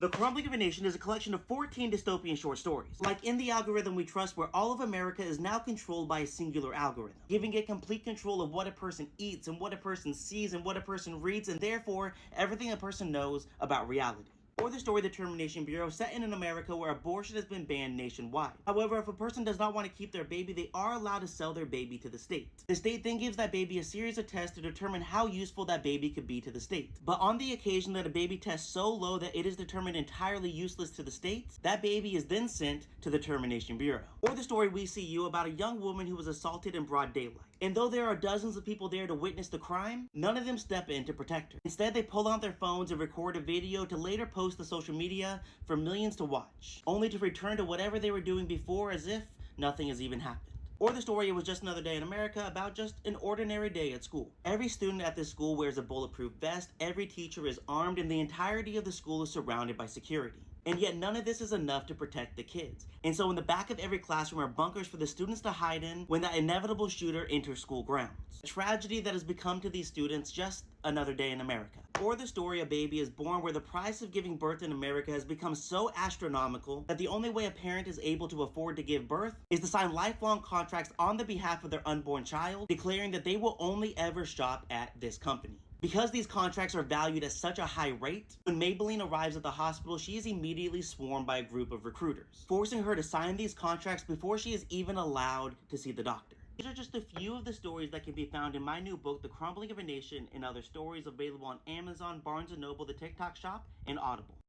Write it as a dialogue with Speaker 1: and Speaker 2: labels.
Speaker 1: The Crumbling of a Nation is a collection of 14 dystopian short stories. Like In the Algorithm We Trust, where all of America is now controlled by a singular algorithm, giving it complete control of what a person eats and what a person sees and what a person reads, and therefore everything a person knows about reality. Or the story The Termination Bureau, set in an America where abortion has been banned nationwide. However, if a person does not want to keep their baby, they are allowed to sell their baby to the state. The state then gives that baby a series of tests to determine how useful that baby could be to the state. But on the occasion that a baby tests so low that it is determined entirely useless to the state, that baby is then sent to the Termination Bureau. Or the story We See You, about a young woman who was assaulted in broad daylight. And though there are dozens of people there to witness the crime, none of them step in to protect her. Instead, they pull out their phones and record a video to later post to social media for millions to watch, only to return to whatever they were doing before as if nothing has even happened. Or the story It Was Just Another Day in America, about just an ordinary day at school. Every student at this school wears a bulletproof vest, every teacher is armed, and the entirety of the school is surrounded by security. And yet none of this is enough to protect the kids. And so in the back of every classroom are bunkers for the students to hide in when that inevitable shooter enters school grounds. A tragedy that has become to these students just another day in America. Or the story A Baby Is Born, where the price of giving birth in America has become so astronomical that the only way a parent is able to afford to give birth is to sign lifelong contracts on the behalf of their unborn child, declaring that they will only ever shop at this company. Because these contracts are valued at such a high rate, when Maybelline arrives at the hospital, she is immediately swarmed by a group of recruiters, forcing her to sign these contracts before she is even allowed to see the doctor. These are just a few of the stories that can be found in my new book, The Crumbling of a Nation, and other stories available on Amazon, Barnes & Noble, the TikTok Shop, and Audible.